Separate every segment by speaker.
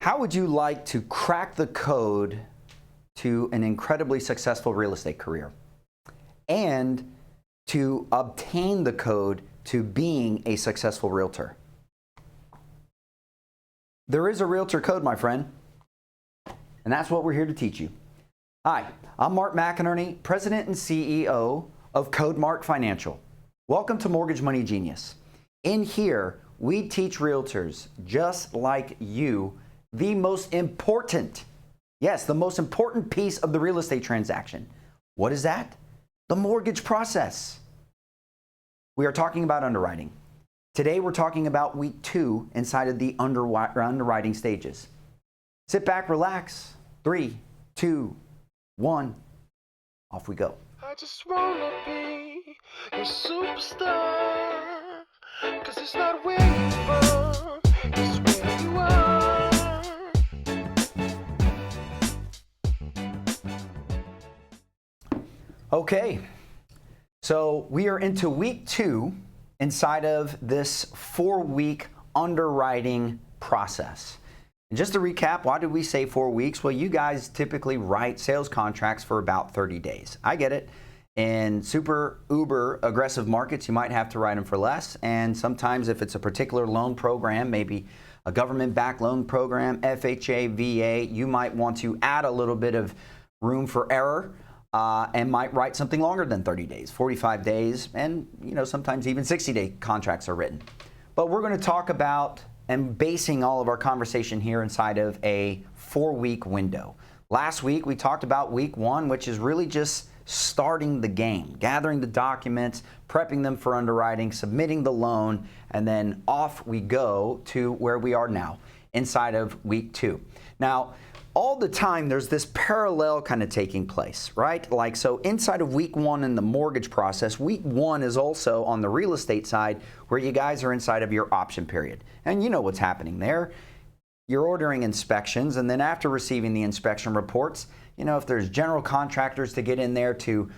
Speaker 1: How would you like to crack the code to an incredibly successful real estate career and to obtain the code to being a successful realtor? There is a realtor code, my friend, and that's what we're here to teach you. Hi, I'm Mark McInerney, President and CEO of CodeMark Financial. Welcome to Mortgage Money Genius. In here, we teach realtors just like you the most important, yes, the most important piece of the real estate transaction. What is that? The mortgage process. We are talking about underwriting. Today, we're talking about week 2 inside of the underwriting stages. Sit back, relax. 3, 2, 1, off we go.
Speaker 2: I just wanna be your superstar, 'cause it's not where you've born, it's where you are.
Speaker 1: Okay, so we are into week 2 inside of this 4-week underwriting process. And just to recap, why did we say 4 weeks? Well, you guys typically write sales contracts for about 30 days. I get it. In super uber aggressive markets, you might have to write them for less. And sometimes if it's a particular loan program, maybe a government-backed loan program, FHA, VA, you might want to add a little bit of room for error. And might write something longer than 30 days, 45 days, and sometimes even 60-day contracts are written. But we're going to talk about and basing all of our conversation here inside of a 4-week window. Last week, we talked about week 1, which is really just starting the game, gathering the documents, prepping them for underwriting, submitting the loan, and then off we go to where we are now inside of week 2. Now, all the time, there's this parallel kind of taking place, right? Like, so inside of week 1 in the mortgage process, week 1 is also on the real estate side where you guys are inside of your option period. And you know what's happening there. You're ordering inspections, and then after receiving the inspection reports, if there's general contractors to get in there to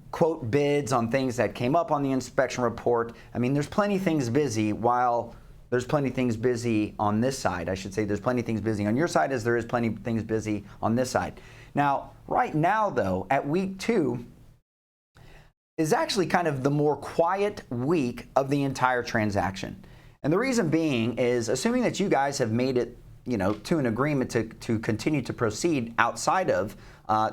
Speaker 1: quote bids on things that came up on the inspection report, I mean, there's plenty of things busy while there's plenty of things busy on this side. I should say there's plenty of things busy on your side as there is plenty of things busy on this side. Now, right now, though, at week 2 is actually kind of the more quiet week of the entire transaction. And the reason being is assuming that you guys have made it, to an agreement to continue to proceed outside of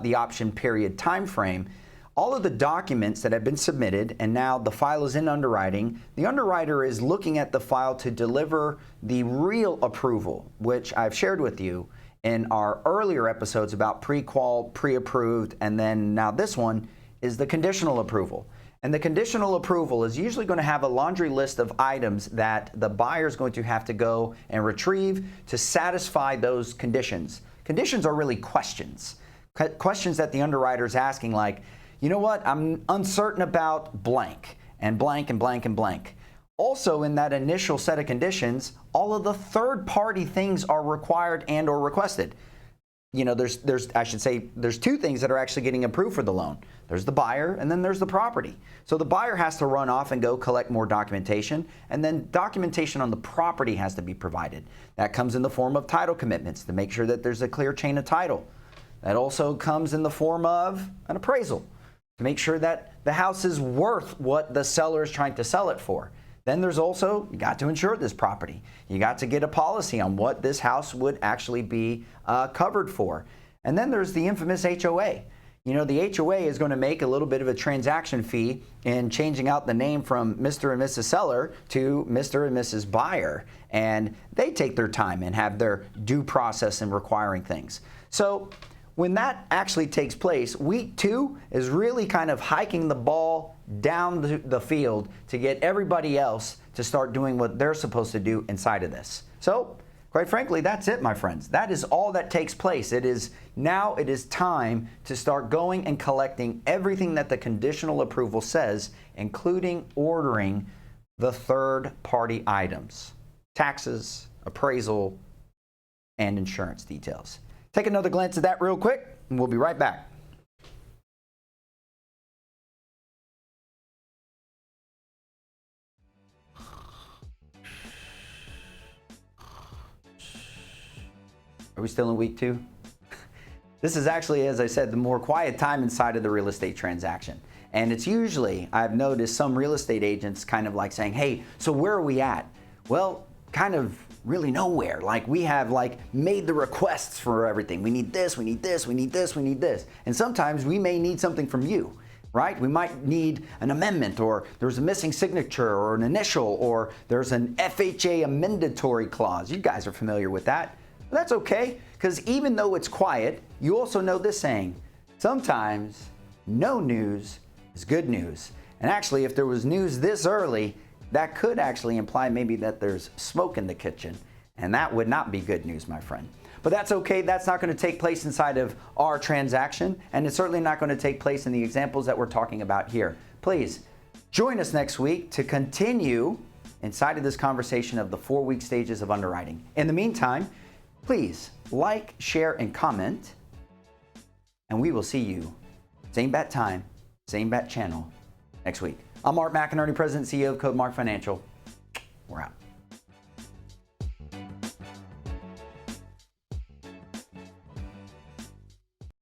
Speaker 1: the option period time frame, all of the documents that have been submitted, and now the file is in underwriting, the underwriter is looking at the file to deliver the real approval, which I've shared with you in our earlier episodes about pre-qual, pre-approved, and then now this one is the conditional approval. And the conditional approval is usually going to have a laundry list of items that the buyer is going to have to go and retrieve to satisfy those conditions. Conditions are really questions. Questions that the underwriter is asking, like, you know what, I'm uncertain about blank and blank and blank and blank. Also, in that initial set of conditions, all of the third-party things are required and or requested. There's 2 things that are actually getting approved for the loan. There's the buyer, and then there's the property. So the buyer has to run off and go collect more documentation, and then documentation on the property has to be provided. That comes in the form of title commitments to make sure that there's a clear chain of title. That also comes in the form of an appraisal to make sure that the house is worth what the seller is trying to sell it for. Then there's also, you got to insure this property. You got to get a policy on what this house would actually be covered for. And then there's the infamous HOA. The HOA is going to make a little bit of a transaction fee in changing out the name from Mr. and Mrs. Seller to Mr. and Mrs. Buyer. And they take their time and have their due process in requiring things. So when that actually takes place, week 2 is really kind of hiking the ball down the field to get everybody else to start doing what they're supposed to do inside of this. So, quite frankly, that's it, my friends. That is all that takes place. It is time to start going and collecting everything that the conditional approval says, including ordering the third-party items, taxes, appraisal, and insurance details. Take another glance at that real quick, and we'll be right back. Are we still in week 2? This is actually, as I said, the more quiet time inside of the real estate transaction. And it's usually, I've noticed some real estate agents kind of like saying, hey, so where are we at? Well, kind of really nowhere. Like we have like made the requests for everything. We need this, we need this, we need this, we need this. And sometimes we may need something from you, right? We might need an amendment, or there's a missing signature or an initial, or there's an FHA amendatory clause. You guys are familiar with that. But that's okay, because even though it's quiet, you also know this saying, sometimes no news is good news. And actually, if there was news this early, that could actually imply maybe that there's smoke in the kitchen, and that would not be good news, my friend. But that's okay. That's not going to take place inside of our transaction, and it's certainly not going to take place in the examples that we're talking about here. Please join us next week to continue inside of this conversation of the 4-week stages of underwriting. In the meantime, please like, share, and comment, and we will see you same bat time, same bat channel next week. I'm Art McInerney, President and CEO of Code Mark Financial. We're out.